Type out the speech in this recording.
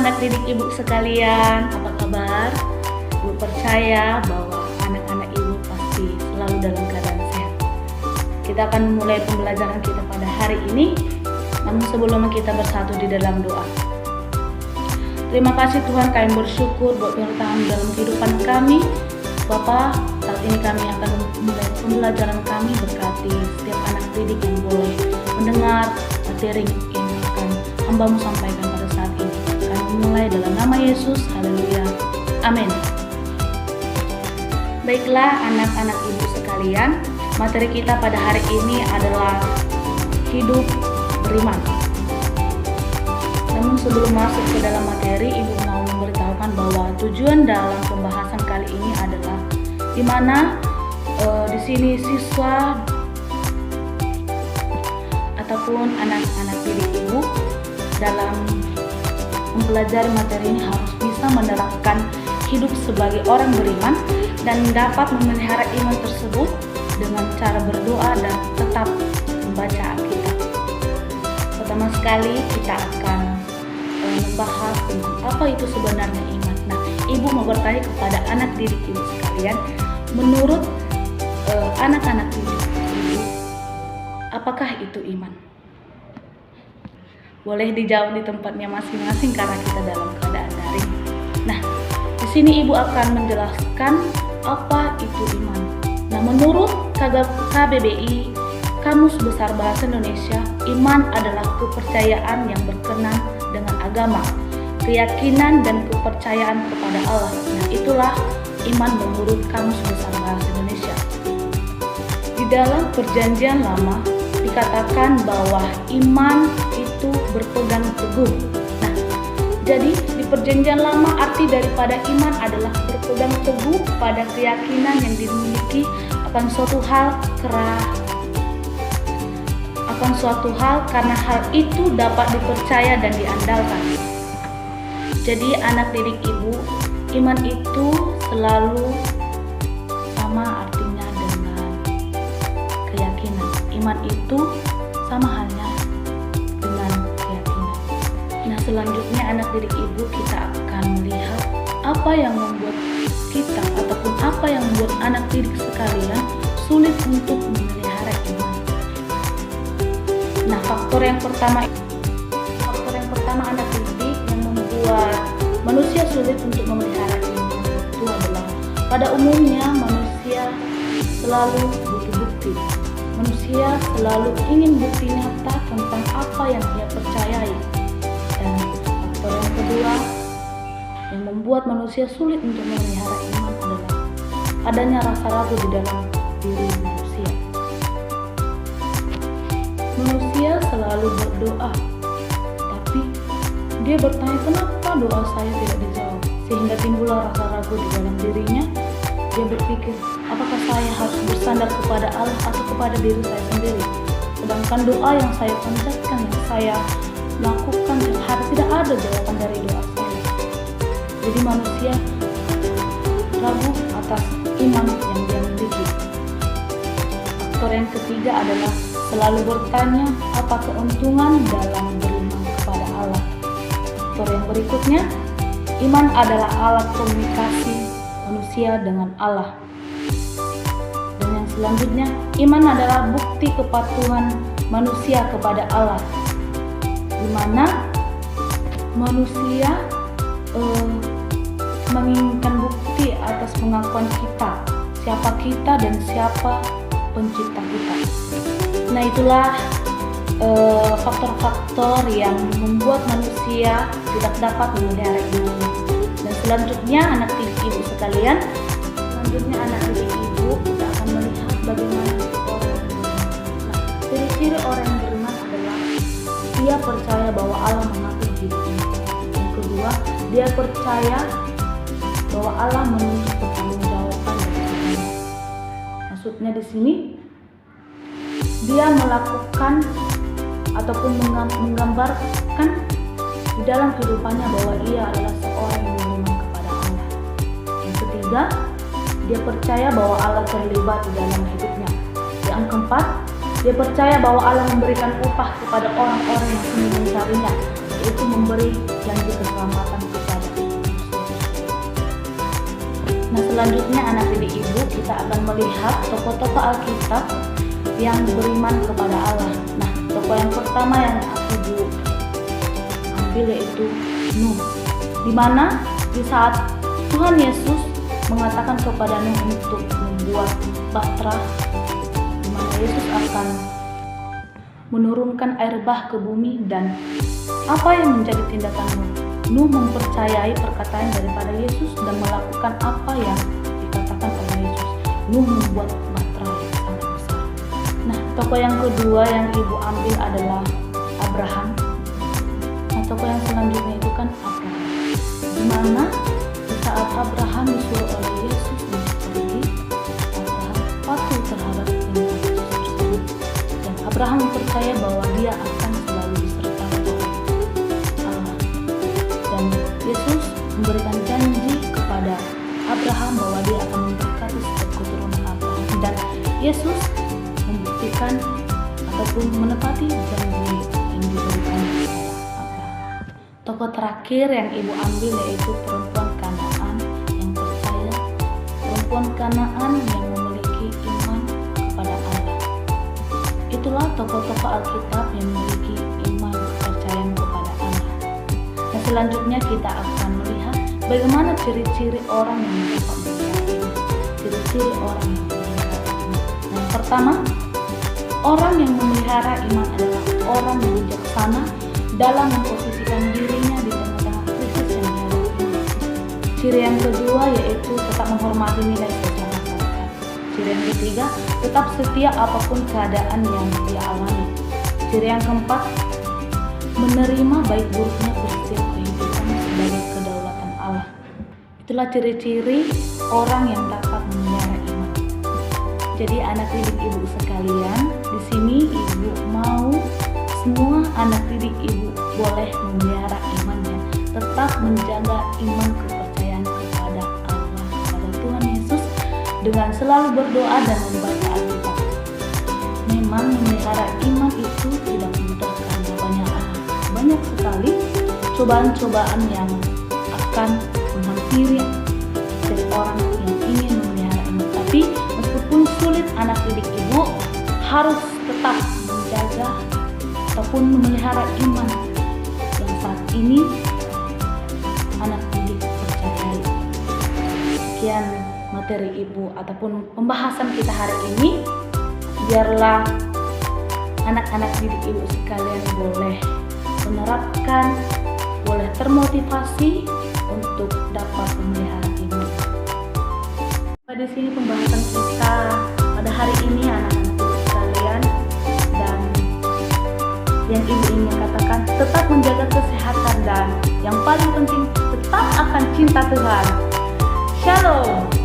anak didik ibu sekalian, apa kabar? Ibu percaya bahwa anak-anak ibu pasti selalu dalam keadaan sehat. Kita akan memulai pembelajaran kita pada hari ini, namun sebelumnya kita bersatu di dalam doa. Terima kasih Tuhan, kami bersyukur buat penyertaan dalam kehidupan kami. Bapa, saat ini kami akan memulai pembelajaran kami, berkati setiap anak didik yang boleh mendengar materi yang akan hamba-Mu sampaikan pada saat ini. Kami mulai dalam nama Yesus, haleluya, amin. Baiklah anak-anak ibu sekalian, materi kita pada hari ini adalah hidup beriman. Namun sebelum masuk ke dalam materi, ibu mau memberitahukan bahwa tujuan dalam pembahasan kali ini adalah di mana di sini siswa ataupun anak-anak didik ibu dalam mempelajari materi ini harus bisa menerapkan hidup sebagai orang beriman dan dapat memelihara iman tersebut dengan cara berdoa dan tetap membaca Alkitab. Pertama sekali kita akan membahas tentang apa itu sebenarnya iman. Nah, ibu mau bertanya kepada anak didik ibu sekalian, menurut anak-anak didik ibu, apakah itu iman? Boleh dijawab di tempatnya masing-masing karena kita dalam keadaan daring. Nah, di sini ibu akan menjelaskan apa itu iman. Nah, menurut KBBI, Kamus Besar Bahasa Indonesia, iman adalah kepercayaan yang berkenan dengan agama, keyakinan dan kepercayaan kepada Allah. Nah, itulah iman menurut Kamus Besar Bahasa Indonesia. Di dalam Perjanjian Lama dikatakan bahwa iman itu berpegang teguh. Nah, jadi di Perjanjian Lama arti daripada iman adalah berpegang teguh pada keyakinan yang dimiliki akan suatu hal karena hal itu dapat dipercaya dan diandalkan. Jadi anak didik ibu, iman itu selalu sama artinya dengan keyakinan. Iman itu sama halnya dengan keyakinan. Nah, selanjutnya anak didik ibu, kita akan melihat apa yang membuat kita ataupun apa yang membuat anak didik sekalian sulit untuk memelihara iman. Nah, faktor yang pertama anak didik yang membuat manusia sulit untuk memelihara iman itu adalah pada umumnya manusia selalu butuh bukti. Manusia selalu ingin bukti nyata tentang apa yang ia percayai. Dan faktor yang kedua yang membuat manusia sulit untuk memelihara iman adalah adanya rasa ragu di dalam diri manusia. Manusia selalu berdoa, tapi dia bertanya kenapa doa saya tidak dijawab, sehingga timbullah rasa ragu di dalam dirinya. Dia berpikir, apakah saya harus bersandar kepada Allah atau kepada diri saya sendiri? Sedangkan doa yang saya panjatkan, yang saya lakukan tiap hari, tidak ada jawaban dari doa saya. Jadi manusia ragu atas iman yang dia miliki. Faktor yang ketiga adalah selalu bertanya apa keuntungan dalam beriman kepada Allah. Faktor yang berikutnya, iman adalah alat komunikasi manusia dengan Allah. Dan yang selanjutnya, iman adalah bukti kepatuhan manusia kepada Allah, di mana manusia menginginkan bukti atas pengakuan kita, siapa kita dan siapa pencipta kita. Nah, itulah faktor-faktor yang membuat manusia tidak dapat memelihara imannya. Dan selanjutnya anak didik ibu sekalian, kita akan melihat bagaimana orang yang beriman. Nah, ciri-ciri orang yang beriman adalah dia percaya bahwa Allah mengatur hidupnya. Yang kedua, dia percaya bahwa Allah menuntut pertanggungjawaban dari hidupnya. Maksudnya di sini dia melakukan ataupun menggambarkan di dalam kehidupannya bahwa ia adalah seorang yang beriman kepada Allah. Yang ketiga, dia percaya bahwa Allah terlibat di dalam hidupnya. Yang keempat, dia percaya bahwa Allah memberikan upah kepada orang-orang yang sungguh mencarinya. yaitu memberi janji keselamatan kepada manusia. Nah, selanjutnya anak didik ibu, kita akan melihat tokoh-tokoh Alkitab yang beriman kepada Allah. Nah, tokoh yang pertama yang ibu ambil yaitu Nuh, di mana di saat Tuhan Yesus mengatakan kepada Nuh untuk membuat bahtera, di mana Yesus akan menurunkan air bah ke bumi, dan apa yang menjadi tindakan Nuh? Nuh mempercayai perkataan daripada Yesus dan melakukan apa yang dikatakan oleh Yesus. Nuh membuat bahtera yang sangat besar. Nah, tokoh yang kedua yang ibu ambil adalah Abraham. Nah, tokoh yang selanjutnya itu kan Abraham, di mana saat Abraham disuruh oleh Yesus untuk pergi, Abraham patuh terhadap perintah Yesus tersebut, dan Abraham percaya bahwa dia akan selalu disertai oleh Allah. Dan Yesus memberikan janji kepada Abraham bahwa dia akan memberkati setiap keturunan Abraham, dan Yesus membuktikan ataupun menepati janji yang diberikan kepada Abraham. Tokoh terakhir yang ibu ambil yaitu perempuan Kanaan yang percaya, perempuan Kanaan yang memiliki iman kepada Allah. Itulah tokoh-tokoh Alkitab yang memiliki iman kepercayaan kepada Allah. Dan selanjutnya kita akan melihat bagaimana ciri-ciri orang yang dapat memelihara iman. Ciri-ciri orang yang memelihara iman. Nah, yang pertama, orang yang memelihara iman adalah orang yang bijaksana dalam memposisikan dirinya di tengah-tengah krisis yang dihadapi. Ciri yang kedua yaitu tetap menghormati nilai sosial masyarakat. Ciri yang ketiga, tetap setia apapun keadaan yang dia alami. Ciri yang keempat, menerima baik buruknya peristiwa kehidupan sebagai kedaulatan Allah. Itulah ciri-ciri orang yang dapat memelihara iman. Jadi anak didik ibu sekalian, di sini ibu mau semua anak didik ibu boleh memelihara imannya, tetap menjaga iman kepercayaan kepada Allah, kepada Tuhan Yesus, dengan selalu berdoa dan membaca Alkitab. Memang memelihara iman itu tidak mudah karena banyak sekali cobaan-cobaan yang akan menghampiri dari orang yang ingin memelihara iman. Tapi meskipun sulit, anak didik ibu harus tetap menjaga ataupun memelihara iman yang saat ini anak didik percayai. Sekian materi ibu ataupun pembahasan kita hari ini. Biarlah anak-anak didik ibu sekalian boleh menerapkan, boleh termotivasi untuk dapat memelihara iman. Pada sini pembahasan kita pada hari ini anak-anak ibu sekalian, dan yang ibu ingin katakan, tetap menjaga kesehatan dan yang paling penting tetap akan cinta Tuhan. Shalom.